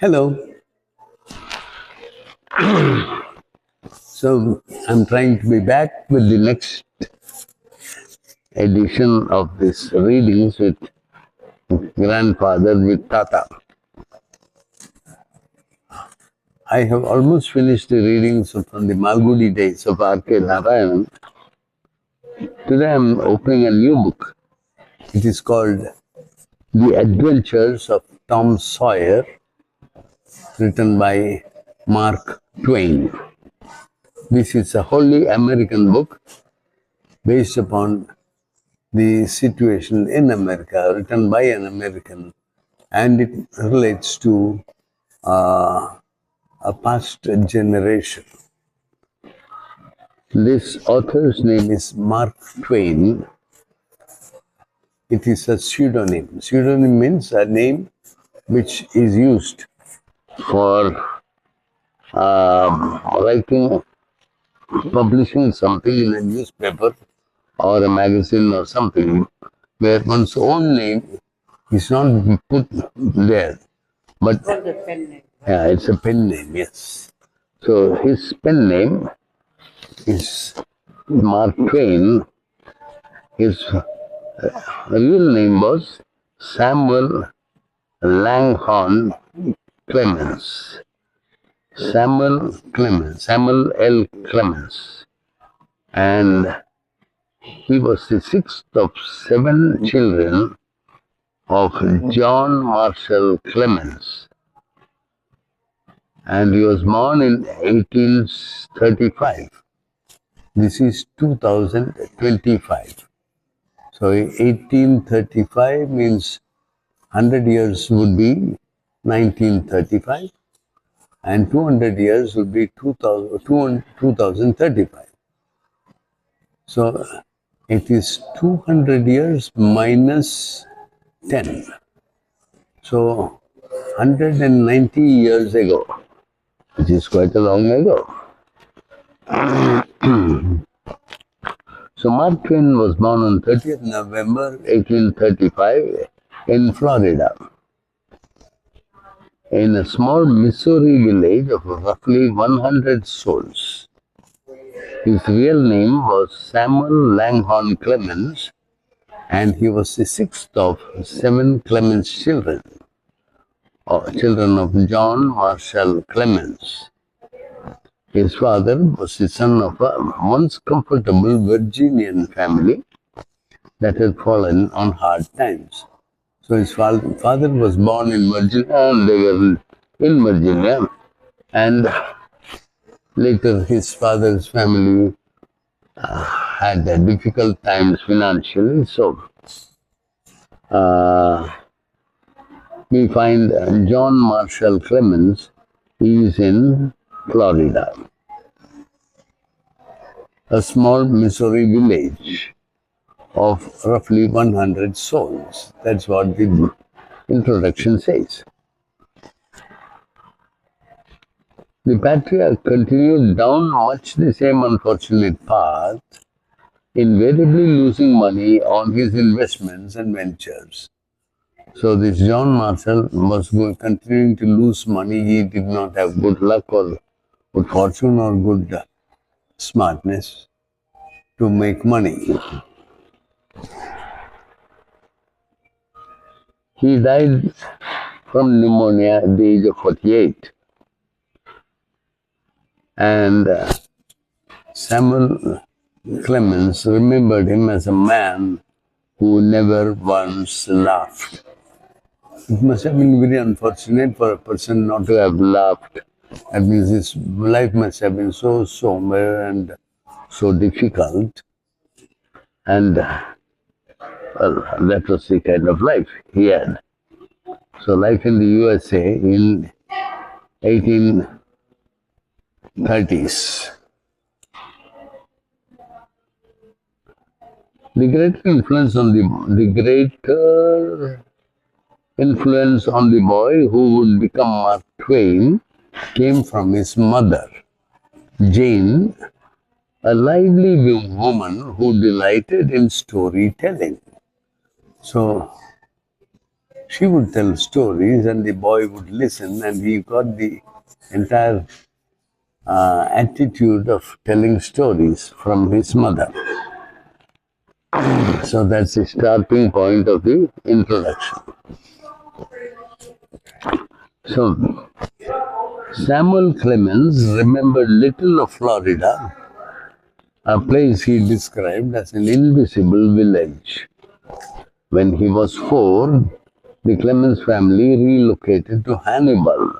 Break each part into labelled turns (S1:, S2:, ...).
S1: Hello. So I'm trying to be back with the next edition of this readings with grandfather with Tata. I have almost finished the readings from the Malgudi days of R.K. Narayan. Today I'm opening a new book. It is called The Adventures of Tom Sawyer, written by Mark Twain. This is a wholly American book based upon the situation in America, written by an American, and it relates to a past generation. This author's name is Mark Twain. It is a pseudonym. Pseudonym means a name which is used for writing, publishing something in a newspaper or a magazine or something, where one's own name is not put there, but yeah, it's a pen name, yes. So his pen name is Mark Twain. His real name was Samuel Langhorne Clemens. Samuel L. Clemens. And he was the sixth of seven children of John Marshall Clemens. And he was born in 1835. This is 2025. So 1835 means 100 years would be 1935 and 200 years would be 2035. So it is 200 years minus 10. So 190 years ago, which is quite a long ago. So Mark Twain was born on 30th November 1835 in Florida, in a small Missouri village of roughly 100 souls. His real name was Samuel Langhorne Clemens, and he was the sixth of seven Clemens children, or children of John Marshall Clemens. His father was the son of a once comfortable Virginian family that had fallen on hard times. So his father was born in Virginia, and they were in Virginia, and later his father's family had difficult times financially, so we find John Marshall Clemens is in Florida, a small Missouri village of roughly 100 souls. That's what the introduction says. The patriarch continued down much the same unfortunate path, invariably losing money on his investments and ventures. So this John Marshall was continuing to lose money. He did not have good luck or good fortune or good smartness to make money. He died from pneumonia at the age of 48. And Samuel Clemens remembered him as a man who never once laughed. It must have been very unfortunate for a person not to have laughed. That means his life must have been so somber and so difficult. And well, that was the kind of life he had. So life in the USA in 1830s. The greater influence on the boy who would become Mark Twain came from his mother, Jane, a lively woman who delighted in storytelling. So She would tell stories and the boy would listen, and he got the entire attitude of telling stories from his mother. So that's the starting point of the introduction. So Samuel Clemens remembered little of Florida, a place he described as an invisible village. When he was 4, the Clemens family relocated to Hannibal,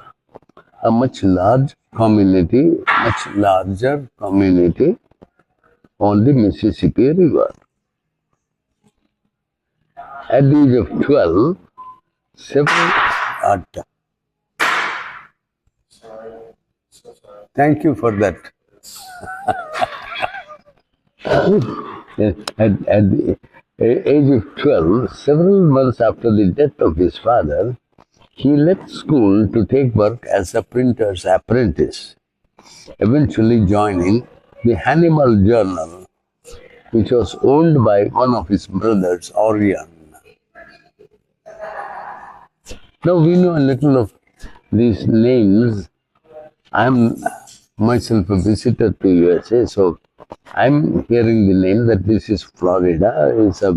S1: a much larger community on the Mississippi River. At the age of 12, several thank you for that. At the age of 12, several months after the death of his father, he left school to take work as a printer's apprentice, eventually joining the Hannibal Journal, which was owned by one of his brothers, Orion. Now we know a little of these names. I'm myself a visitor to USA, so I'm hearing the name that this is Florida. It's a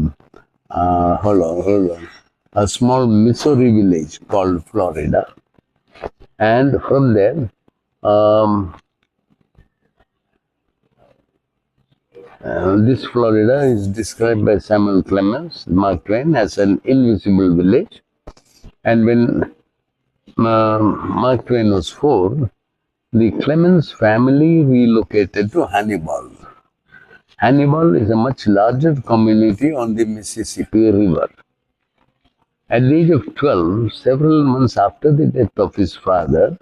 S1: hold on, a small Missouri village called Florida, and from there, um, this Florida is described by Samuel Clemens, Mark Twain, as an invisible village, and when Mark Twain was 4, the Clemens family relocated to Hannibal. Hannibal is a much larger community on the Mississippi River. At the age of 12, several months after the death of his father,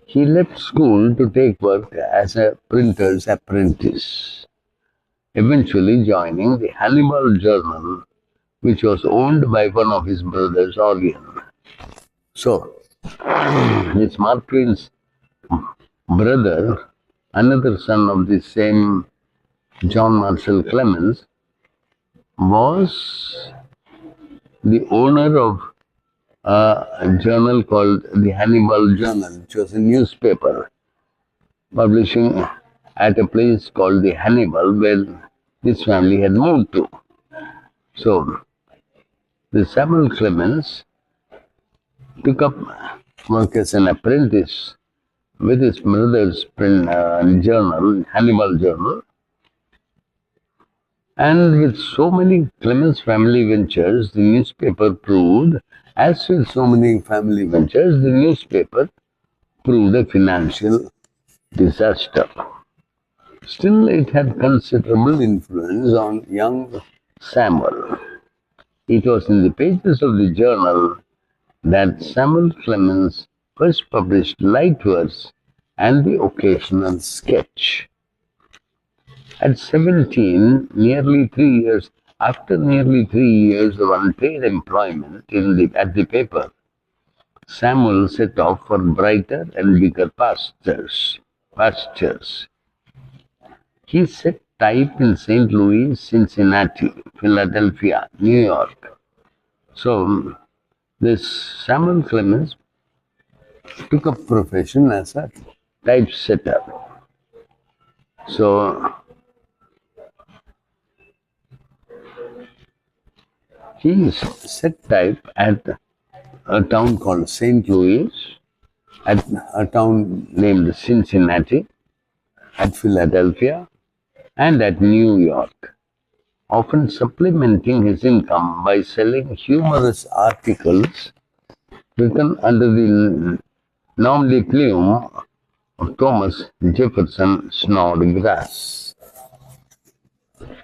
S1: he left school to take work as a printer's apprentice, eventually joining the Hannibal Journal, which was owned by one of his brothers, Orion. So, it's Mark Twain's brother, another son of the same John Marshall Clemens, was the owner of a journal called the Hannibal Journal, which was a newspaper publishing at a place called the Hannibal where this family had moved to. So, the Samuel Clemens took up work as an apprentice with his brother's journal, Hannibal Journal, and with so many Clemens family ventures, the newspaper proved, as with so many family ventures, the newspaper proved a financial disaster. Still, it had considerable influence on young Samuel. It was in the pages of the journal that Samuel Clemens first published light verse and the occasional sketch. At 17, after nearly 3 years of unpaid employment at the paper, Samuel set off for brighter and bigger pastures. He set type in St. Louis, Cincinnati, Philadelphia, New York. So, this Samuel Clemens took up profession as a typesetter. So, he set type at a town called St. Louis, at a town named Cincinnati, at Philadelphia, and at New York, often supplementing his income by selling humorous articles written under the nom de plume of Thomas Jefferson Snodgrass.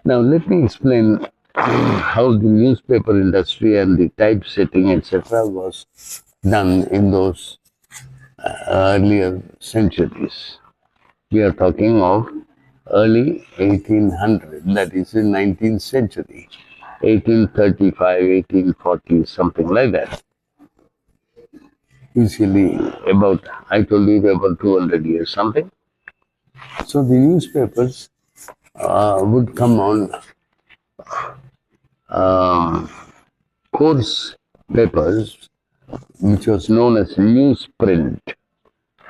S1: Now, let me explain how the newspaper industry and the typesetting, etc., was done in those earlier centuries. We are talking of early 1800, that is the 19th century, 1835, 1840, something like that. Usually about, I told you about 200 years, something. So the newspapers would come on course papers, which was known as newsprint.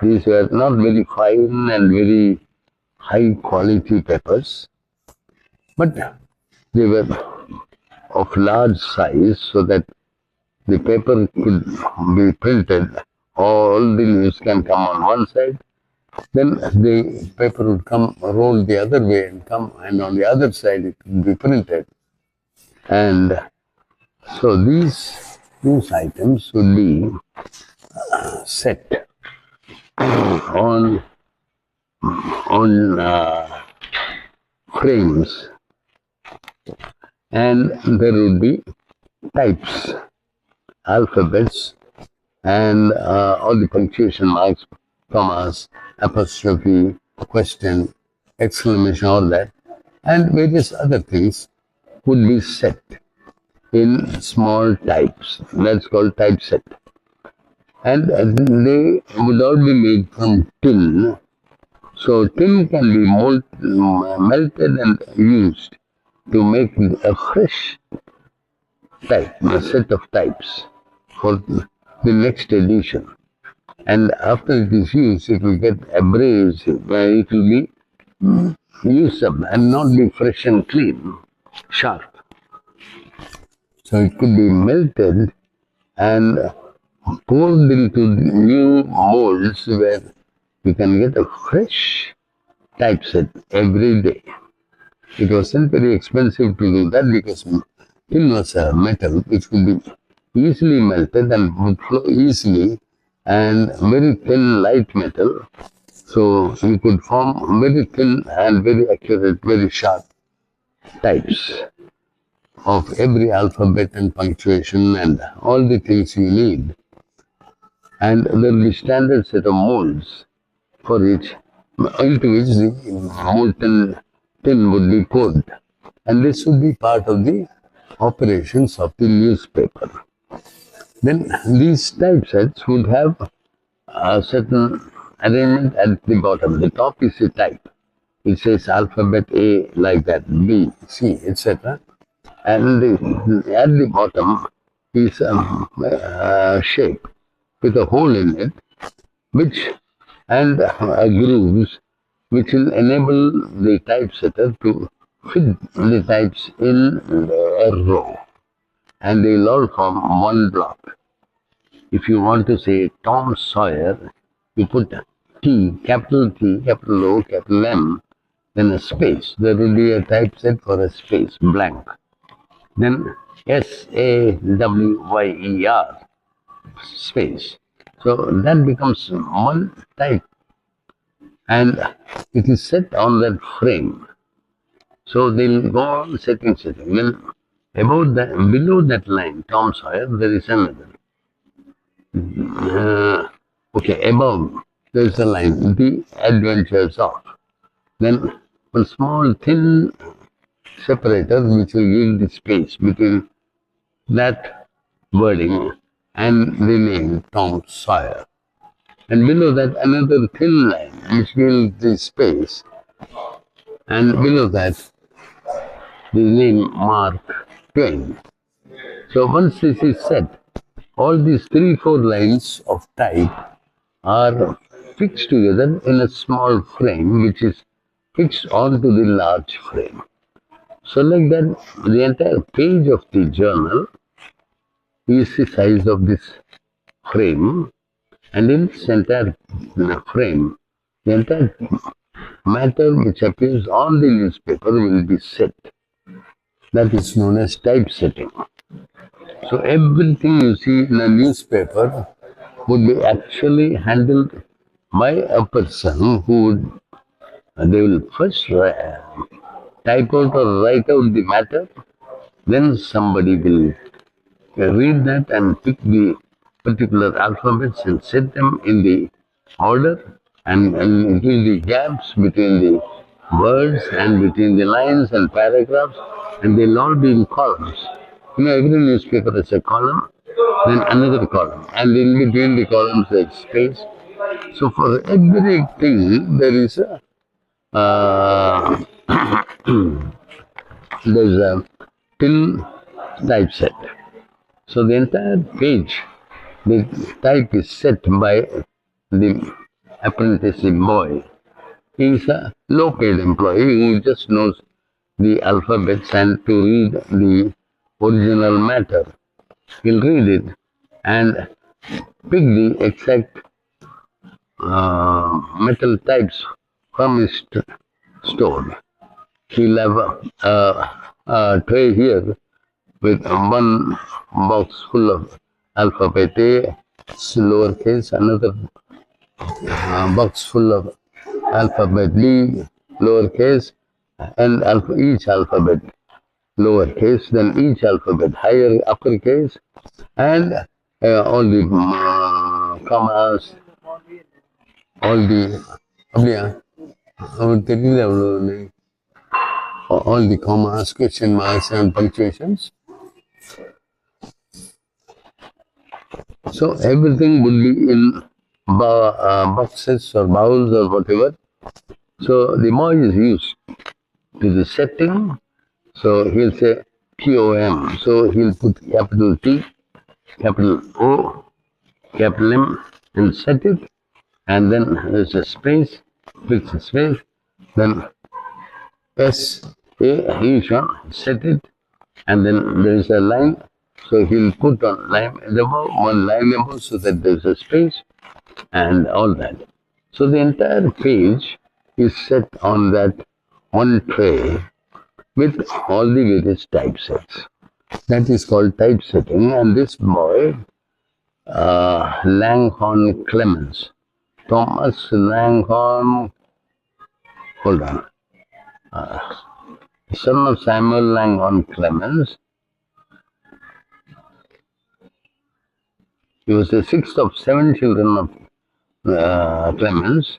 S1: These were not very fine and very high quality papers, but they were of large size so that the paper could be printed. All the news can come on one side, then the paper would come roll the other way and come, and on the other side it would be printed. And so these news items would be set on frames, and there would be types, alphabets, and all the punctuation marks, commas, apostrophe, question, exclamation, all that, and various other things would be set in small types. That's called typeset. And they would all be made from tin. So tin can be melted and used to make a fresh type, a set of types for the next edition. And after it is used, it will get abrasive, it will be used up and not be fresh and clean, sharp. So it could be melted and poured into new molds where you can get a fresh typeset every day. It wasn't very expensive to do that because tin was a metal which could be easily melted and would flow easily, and very thin light metal, so you could form very thin and very accurate, very sharp types of every alphabet and punctuation and all the things you need. And there will be standard set of molds for each, into which the molten tin would be poured. And this would be part of the operations of the newspaper. Then these typesets would have a certain arrangement at the bottom. The top is a type. It says alphabet A like that, B, C, etc. And at the bottom is a shape with a hole in it, which and grooves, which will enable the typesetter to fit the types in a row, and they will all form one block. If you want to say Tom Sawyer, you put T, capital O, capital M, then a space. There will be a typeset for a space, blank. Then Sawyer, space. So that becomes one type, and it is set on that frame. So they'll go on setting. Then below that line, Tom Sawyer, there is another. Above there is a line, The Adventures of. Then one small thin separator which will give the space between that wording and the name Tom Sawyer. And below that another thin line which gives the space, and below that the name Mark Twain. So once this is set, all these 3-4 lines of type are fixed together in a small frame which is fixed onto the large frame. So like that, the entire page of the journal is the size of this frame, and in this entire frame, the entire matter which appears on the newspaper will be set. That is known as typesetting. So everything you see in a newspaper would be actually handled by a person who would, they will first type out or write out the matter, then somebody will read that and pick the particular alphabets and set them in the order, and give the gaps between the words and between the lines and paragraphs, and they'll all be in columns. Every newspaper has a column, then another column, and in between the columns there is space. So for everything there is a there's a tin typeset. So the entire page, the type is set by the apprentice boy. He is a low-paid employee who just knows the alphabets and to read the original matter. He'll read it and pick the exact metal types from his store. He'll have a tray here with one box full of alphabet A, lowercase, another box full of alphabet D, lowercase, and each alphabet lowercase, then each alphabet higher uppercase, and all the commas, all the அப்படியா அவனுக்கு தெரியல அவ்வளோ all the commas, question marks, and punctuations. So everything would be in boxes or bowls or whatever. So the boy is used to the setting. So he'll say POM. So he'll put capital T, capital O, capital M, and set it. And then there's a space, fix the space. Then S, A, he shall set it. And then there is a line. So he'll put on line above, one line above, so that there's a space and all that. So the entire page is set on that one tray with all the various typesets. That is called typesetting. And this boy, Langhorne Clemens, Thomas Langhorne, hold on, son of Samuel Langhorne Clemens. He was the sixth of 7 children of Clemens.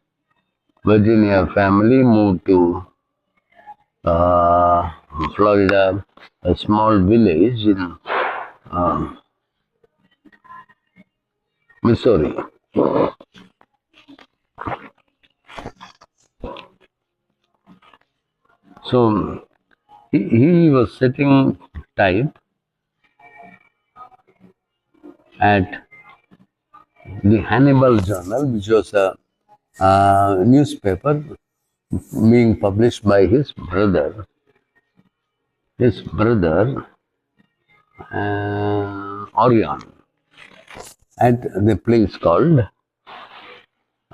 S1: Virginia family moved to Florida, a small village in Missouri. So he was setting type at the Hannibal Journal, which was a newspaper being published by his brother. Orion, at the place called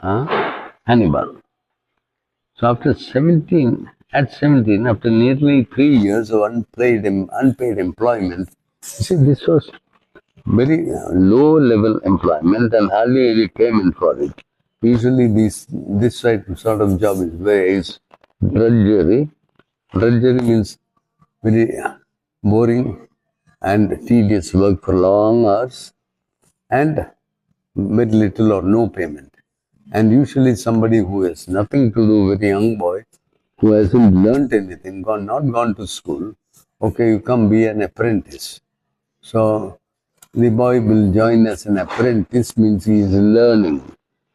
S1: Hannibal. So after 17, after nearly 3 years of unpaid employment, you see, this was very low-level employment and hardly any payment for it. Usually this sort of job is drudgery. Drudgery means very boring and tedious work for long hours and very little or no payment. And usually somebody who has nothing to do, very young boy, who hasn't learnt anything, not gone to school, okay, you come be an apprentice. So the boy will join as an apprentice, means he is learning.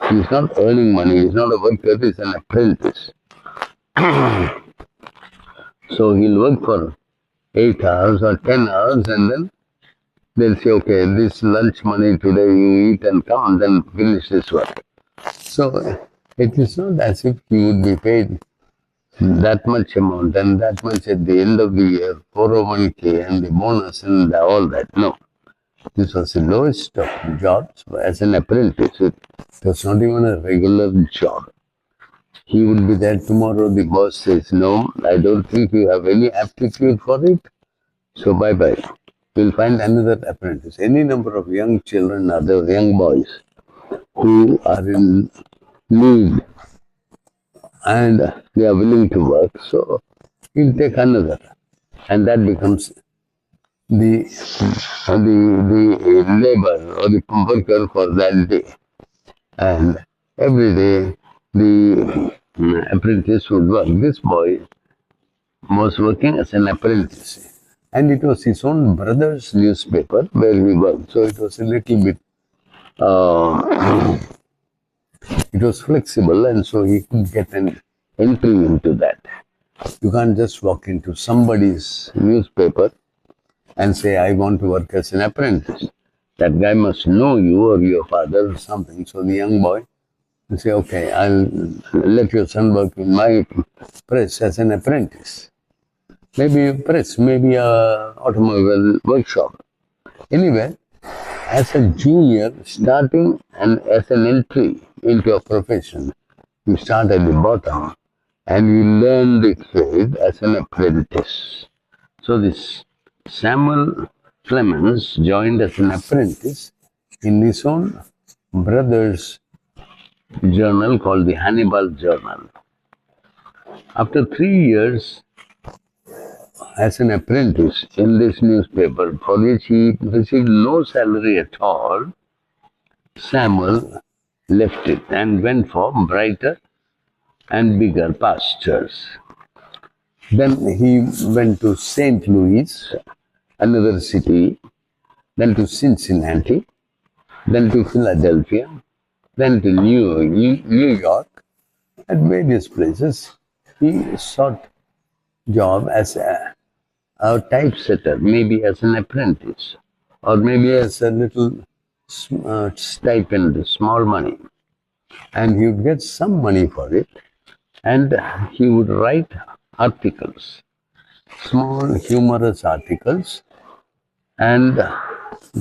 S1: He is not earning money, he is not a worker, he is an apprentice. So he'll work for 8 hours or 10 hours and then they'll say, okay, this lunch money today you eat and come, then finish this work. So it is not as if he would be paid that much amount and that much at the end of the year, 401k and the bonus and all that. No. This was the lowest of jobs as an apprentice. It was not even a regular job. He would be there tomorrow. The boss says, no, I don't think you have any aptitude for it. So bye-bye. We'll find another apprentice. Any number of young children, other young boys who are in need and they are willing to work. So he'll take another. And that becomes the labor or the worker for that day. And every day the apprentice would work. This boy was working as an apprentice. And it was his own brother's newspaper where he worked. So it was a little bit, it was flexible and so he could get an entry into that. You can't just walk into somebody's newspaper and say, I want to work as an apprentice. That guy must know you or your father or something. So the young boy will say, okay, I'll let your son work in my press as an apprentice. Maybe a press, maybe a automobile workshop. Anyway, as a junior, starting and as an entry into a profession, you start at the bottom and you learn the trade as an apprentice. So this Samuel Clemens joined as an apprentice in his own brother's journal called the Hannibal Journal. After 3 years as an apprentice in this newspaper, for which he received no salary at all, Samuel left it and went for brighter and bigger pastures. Then he went to St. Louis, another city, then to Cincinnati, then to Philadelphia, then to New York, at various places. He sought job as a typesetter, maybe as an apprentice, or maybe as a little stipend, small money. And he would get some money for it, and he would write articles, small humorous articles, and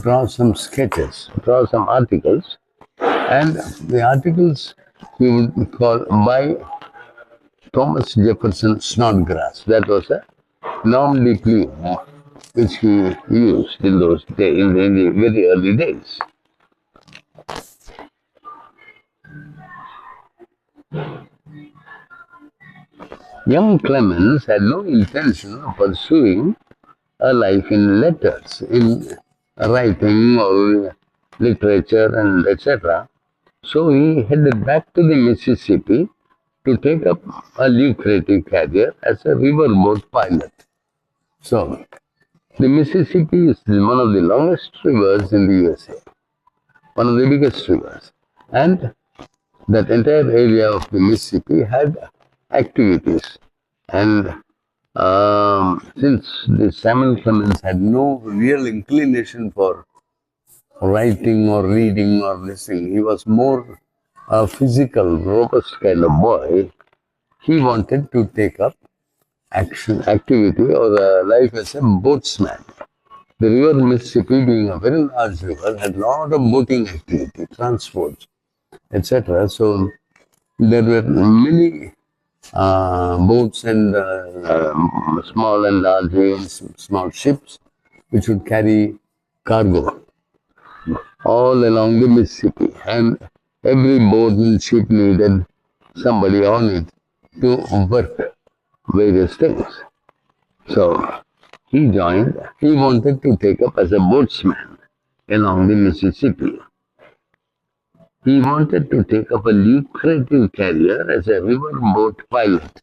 S1: draw some sketches, draw some articles, and the articles he would call by Thomas Jefferson Snodgrass. That was a nom de plume which he used in those days, in the very early days. Young Clemens had no intention of pursuing a life in letters, in writing or literature and etc. So he headed back to the Mississippi to take up a lucrative career as a riverboat pilot. So the Mississippi is one of the longest rivers in the USA, one of the biggest rivers. And that entire area of the Mississippi had activities. And since the Samuel Clemens had no real inclination for writing or reading or listening, he was more a physical, robust kind of boy. He wanted to take up activity or life as a boatsman. The river Mississippi, being a very large river, had a lot of boating activity, transports, etc. So there were many boats and small and large, small ships which would carry cargo all along the Mississippi. And every boat and ship needed somebody on it to work various things. So he joined, he wanted to take up as a boatsman along the Mississippi. He wanted to take up a lucrative career as a riverboat pilot.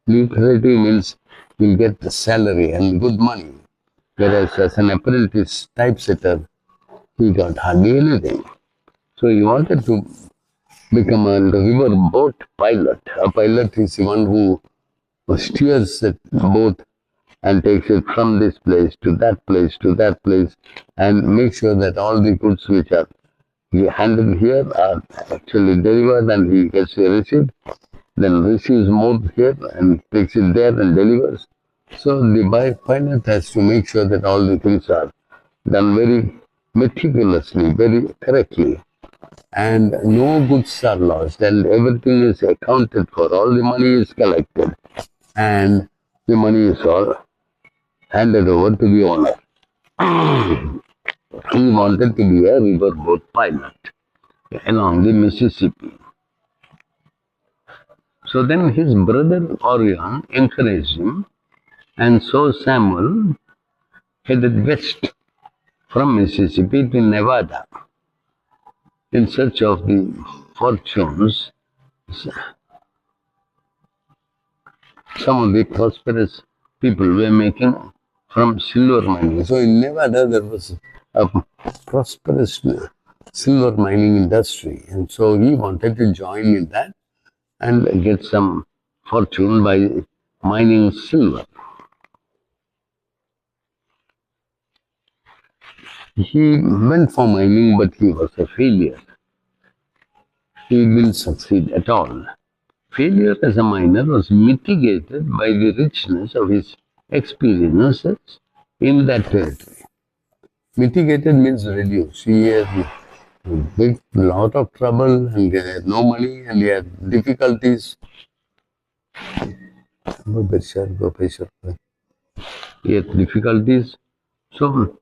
S1: Lucrative means you'll get the salary and good money, whereas as an apprentice typesetter, he got hardly anything. So he wanted to become a riverboat pilot. A pilot is the one who steers the boat and takes it from this place to that place to that place and make sure that all the goods which are handled here are actually delivered and he gets a receipt, then receives more here and takes it there and delivers. So the pilot has to make sure that all the things are done very meticulously, very correctly, and no goods are lost and everything is accounted for, all the money is collected and the money is all handed over to the owner. He wanted to be a riverboat pilot along the Mississippi. So then his brother Orion encouraged him, and so Samuel headed west from Mississippi to Nevada in search of the fortunes some of the prosperous people were making from silver mining. So in Nevada there was a prosperous silver mining industry, and so he wanted to join in that and get some fortune by mining silver. He went for mining, but he was a failure. He didn't succeed at all. Failure as a miner was mitigated by the richness of his experiences in that territory. Mitigated means reduced. He had a big lot of trouble and he had no money and he had difficulties. He had difficulties. So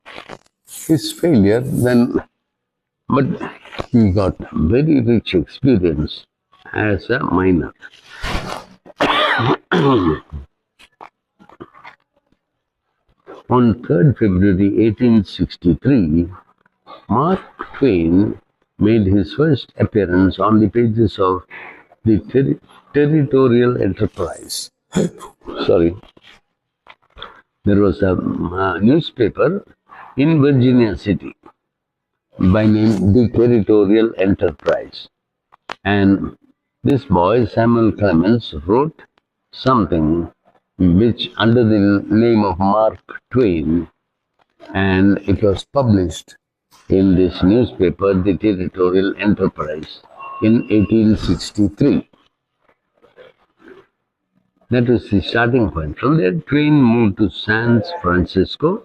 S1: his failure then, but he got very rich experience as a miner. On 3rd February 1863, Mark Twain made his first appearance on the pages of the Territorial Enterprise. Sorry. There was a newspaper in Virginia City by name the Territorial Enterprise. And this boy, Samuel Clemens, wrote something which under the name of Mark Twain, and it was published in this newspaper, the Territorial Enterprise, in 1863. That was the starting point. From there, Twain moved to San Francisco,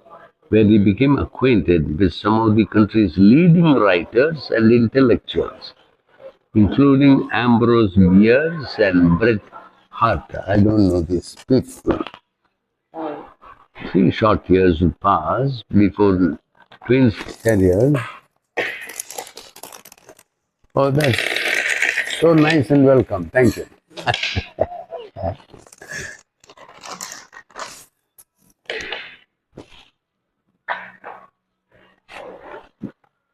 S1: where he became acquainted with some of the country's leading writers and intellectuals, including Ambrose Bierce and Bret Harte. I don't know these people. 3 short years would pass before Twain's career. Oh, that's so nice and welcome. Thank you.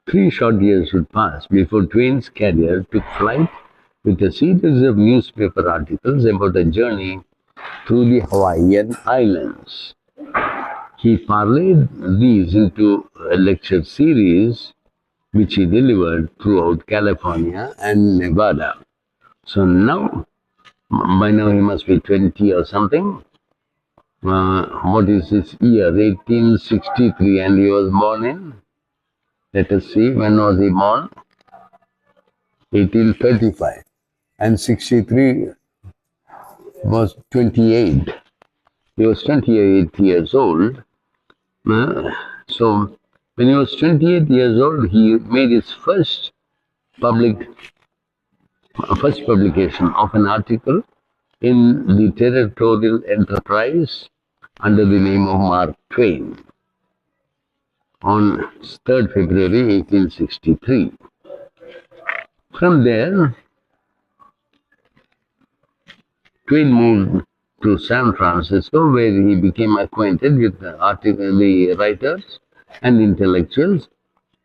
S1: 3 short years would pass before Twain's career took flight with a series of newspaper articles about a journey through the Hawaiian Islands. He parlayed these into a lecture series which he delivered throughout California and Nevada. So now, by now he must be 20 or something. What is his year? 1863, and he was born in, let us see, when was he born? 1835. And 63 was 28. He was 28 years old. So, when he was 28 years old, he made his first publication of an article in the Territorial Enterprise under the name of Mark Twain on 3rd February 1863. From there, Twain moved to San Francisco, where he became acquainted with the writers and intellectuals.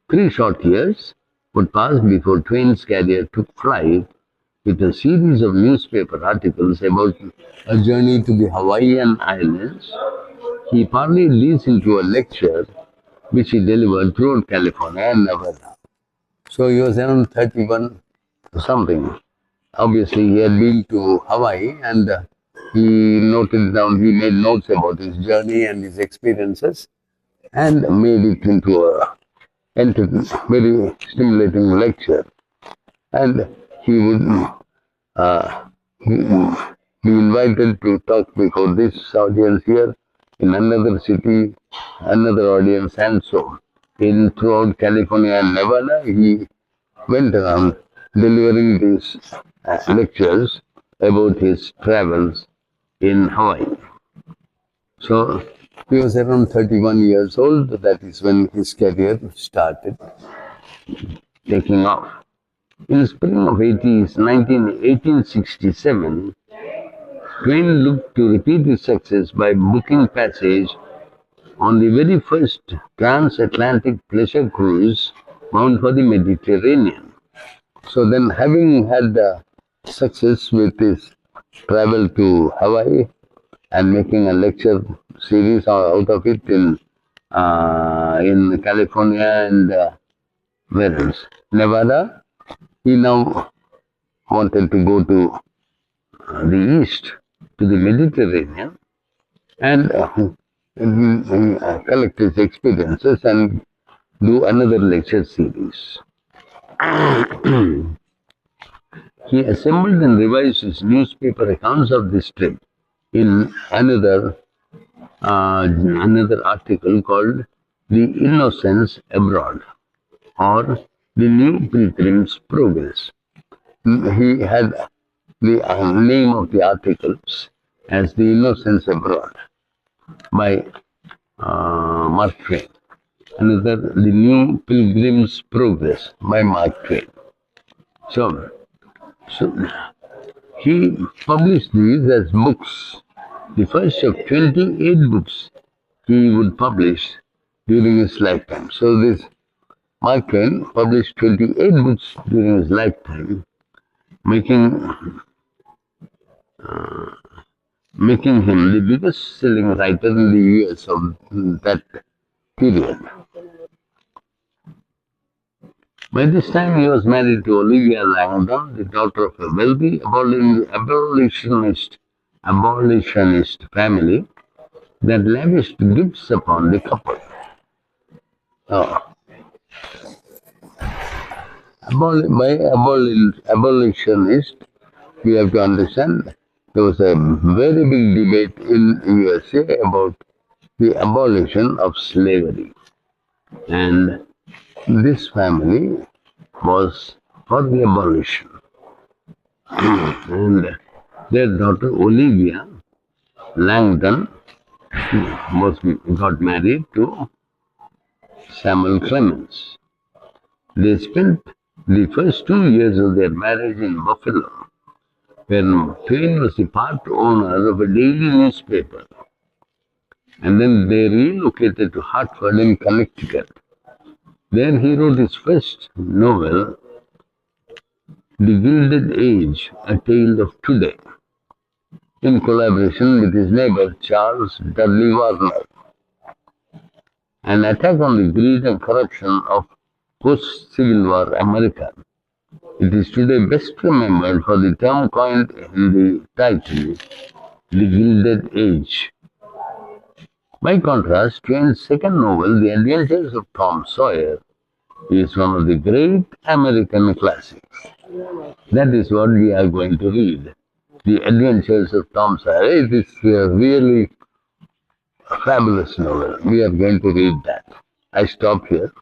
S1: 3 short years would pass before Twain's career took flight with a series of newspaper articles about a journey to the Hawaiian Islands. He parlayed these into a lecture which he delivered throughout California and Nevada. So he was around 31 or something. Obviously, he had been to Hawaii and he noted down, he made notes about his journey and his experiences and made it into a very stimulating lecture. And he would be invited to talk before this audience here, in another city, another audience, and so in throughout California and Nevada, he went around delivering these lectures about his travels in Hawaii. So he was around 31 years old. That is when his career started taking off. In the spring of 1867, Twain looked to repeat his success by booking passage on the very first transatlantic pleasure cruise bound for the Mediterranean. So then, having had success with his travel to Hawaii and making a lecture series out of it in California and where else? Nevada, he now wanted to go to the east, to the Mediterranean, and collect his experiences and do another lecture series. He assembled and revised his newspaper accounts of this trip in another article called The Innocents Abroad or The New Pilgrim's Progress. He had the name of the articles as The Innocents Abroad by Mark Twain. Another, The New Pilgrim's Progress by Mark Twain. So, so he published these as books, the first of 28 books he would publish during his lifetime. So this Mark Twain published 28 books during his lifetime, making him the biggest selling writer in the US of that period. By this time, he was married to Olivia Langdon, the daughter of a wealthy abolitionist family that lavished gifts upon the couple. By abolitionist, we have to understand there was a very big debate in USA about the abolition of slavery, and this family was for the abolition, and their daughter Olivia Langdon got married to Samuel Clemens. They spent the first 2 years of their marriage in Buffalo, where Twain was the part owner of a daily newspaper, and then they relocated to Hartford in Connecticut. There he wrote his first novel, The Gilded Age, A Tale of Today, in collaboration with his neighbor Charles Dudley Warner. An attack on the greed and corruption of post-Civil War America. It is today best remembered for the term coined in the title, The Gilded Age. By contrast, Twain's second novel, The Adventures of Tom Sawyer, is one of the great American classics. That is what we are going to read. The Adventures of Tom Sawyer. It is a really fabulous novel. We are going to read that. I stop here.